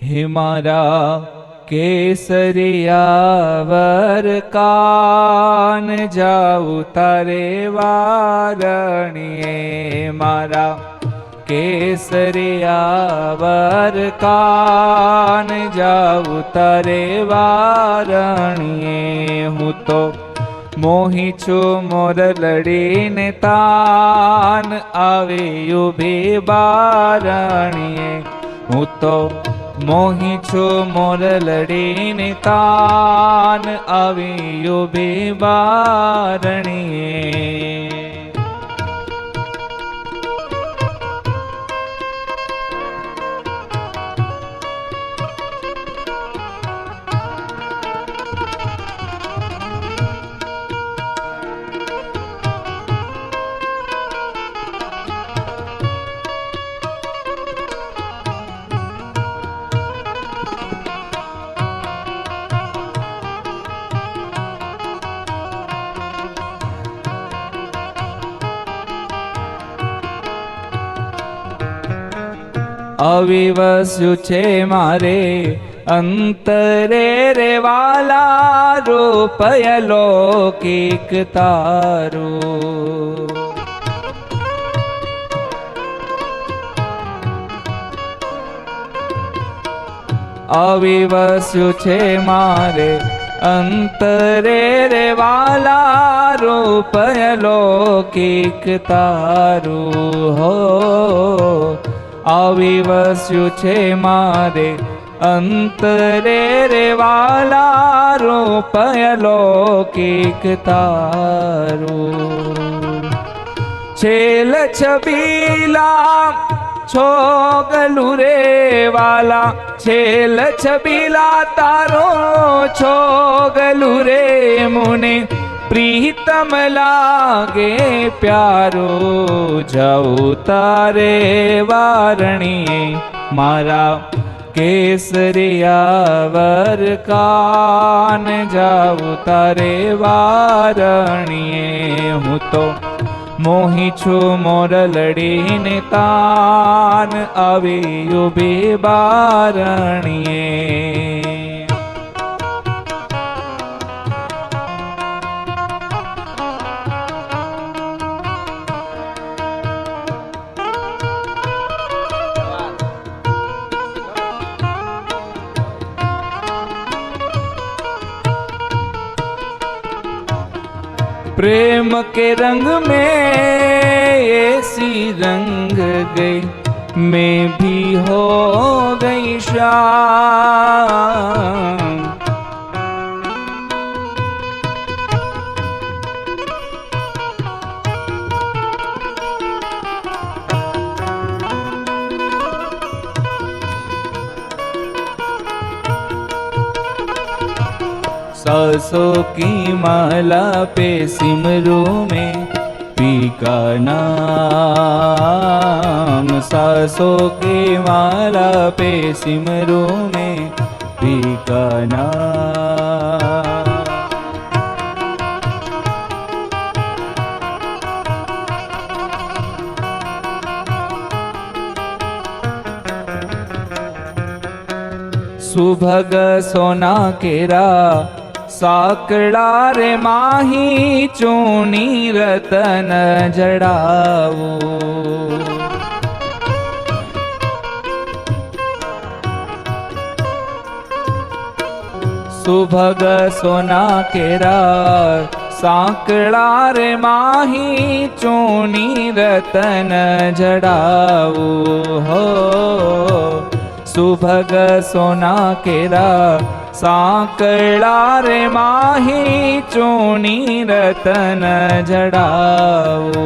હે મારા કેસરિયા વર કાન જાઉં તારે વારણીએ, મારા કેસરિયા વર કાન જાઉં તારે વારણીએ. હું તો મોહી છું મોર લડીને તાન આવે ઉભી બારણીએ. હું તો મોહી છું મોર લડીને તાન આવી ઉભી બારણીએ. અવિવસ્યું છે મારે અંતરે રે વાલા, રૂપય લૌકિક તારું. અવિવસ્યું છે મારે અંતરે રે વાલા, રૂપય લૌકિક તારું. હો અવિવસ્યું છે મારે અંતરે રે વાલા, રૂપય લૌકિક તારું. છેલ છબીલા છોગલું રે વાલા, છેલ છબીલા તારો છોગલું રે મુને પ્રીતમ લાગે પ્યારો. જાઉં તારે વારણીએ, મારા કેસરિયા વર કાન જાઉં તારે વારણીએ. હું તો મોહી છું મોર લડીને તાન આવી ઉભી બારણીએ. प्रेम के रंग में ऐसी रंग गई, मैं भी हो गई शाम. सासों की माला पे सिमरू में पी का नाम. सासों की माला पे सिमरू में पी का नाम. सुभग सोना केरा साकड़ा रे माही, चूनी रतन जड़ावो. सुभग सोना केरा साकड़ा रे माही, चूनी रतन जड़ावो. हो सुभग सोना केरा साकड़ा रे माही, चूनी रतन जड़ाओ.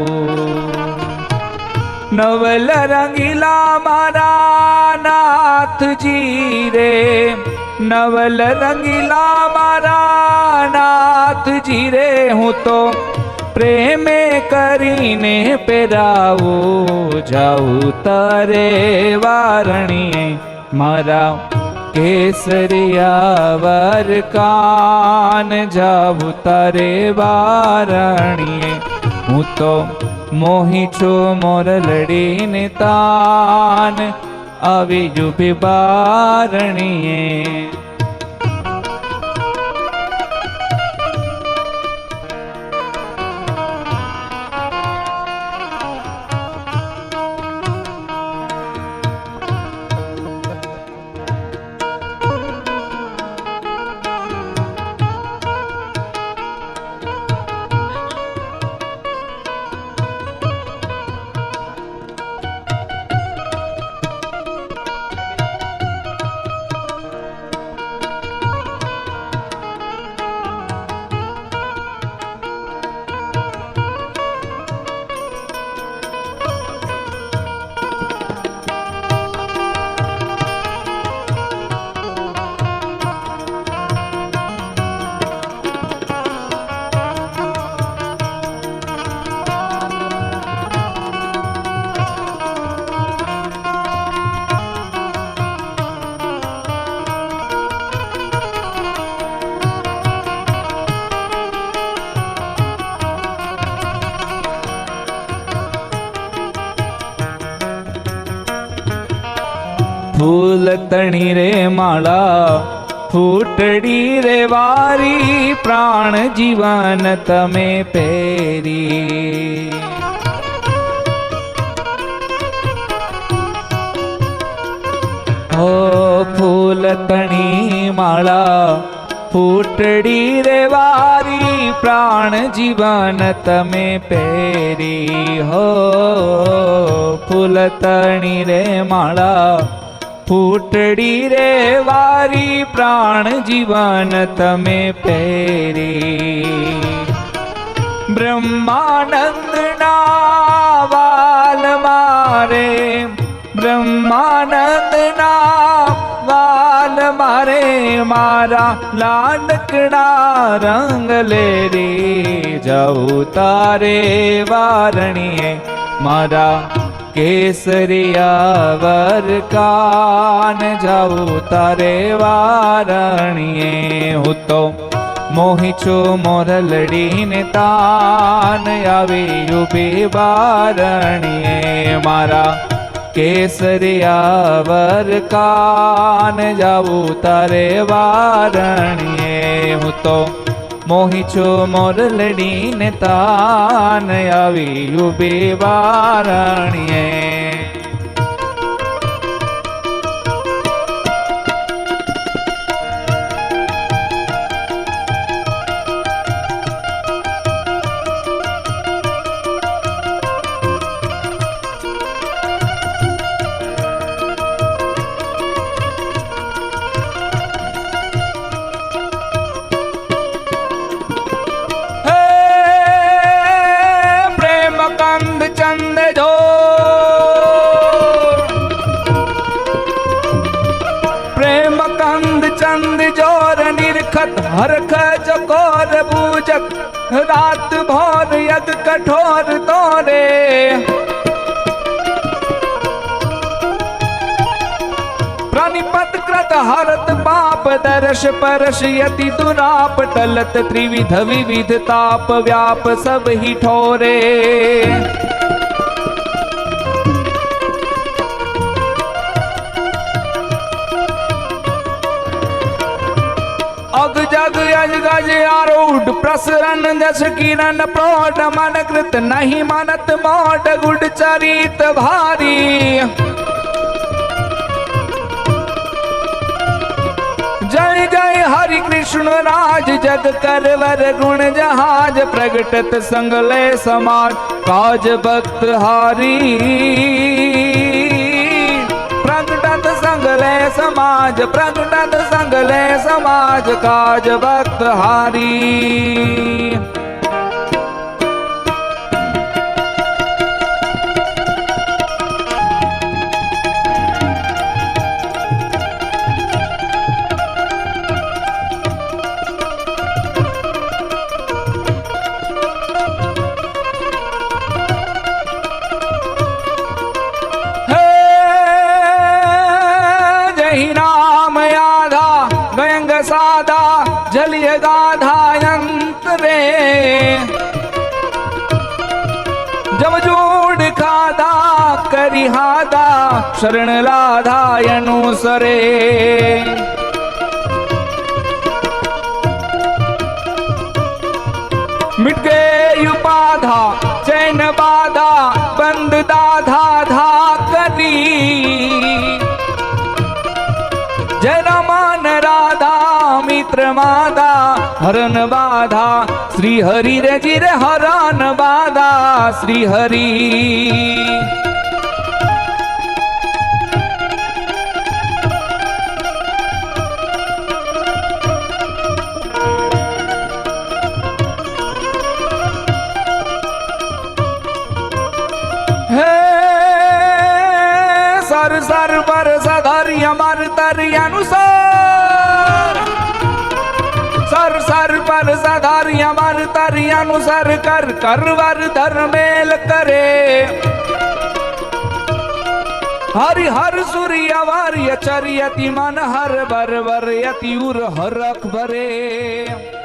नवल रंगीला मारा नाथ जी रे, नवल रंगीला मारा नाथ जी रे. हूँ तो प्रेमे करीने पेरावो, जाऊं तारे वारણીએ. मारा केसरिया वर कान जाऊं तारे वारણીએ. હું તો મોહી છું મોર લડીને તાન આવી જુબી બારણીએ. फूल तणी रे माला फूटड़ी रे वारी प्राण जीवन तमे पेरी. हो फूल तणी माला फूटड़ी रे वारी प्राण जीवन तमे पेरी. हो फूल तणी रे माला फूटड़ी रे वारी प्राण जीवन तमे पेरी. ब्रह्मानंद ना वाल मारे ब्रह्मानंद ना वाल मारे मारा लाडकड़ा रंग ले रे जाऊ तारे वारणिये मारा केसरिया वर कान जाऊ तारे वारणिये. हूँ तो मोही छो मोरलड़ी ने तान आवी यूबी बारणिये मारा केसरिया वर कान जाऊ तारे वारणिये. हूँ तो मोही छो मोरलड़ी ने तान आवी यूबी बारणिये. चंद जो प्रेम कंद चंद जोर निरखत हरख चकोर बूजक रात भोर यद कठोर तोरे. प्राणिपत कृत हरत पाप दर्श परश यति दुराप टलत त्रिविध विविध ताप व्याप सब ही ठोरे. अग जग यज गज आरूढ़ प्रसरन जस किरण प्रौढ़ मन कृत नहीं मानत मोढ़ गुड चरित भारी. जय जय हरि कृष्ण राज जग करवर गुण जहाज प्रगटत संगले समाज काज भक्त हारी. प्रगटत संगले समाज प्रगटत संगले समाज काज भक्त हारी. साधा जलिय गाधा यंत्र रे शरण लाधाय अनुसरे। मिट गए उपाधा चैन बाधा बंद दाधा धा करी। जय रमान राधा मित्र मादा हरन बाधा श्री हरि रे जी रे हरन बाधा श्री हरि। सर सर पर सधरि अमर तरि अनुसार। सर सर पर सधरि अमर तरि अनुसार कर कर वर धर्मेल करे। हरि हर सूर्य वार्य चरियति मन हर बर वर यति उर हरख भरे।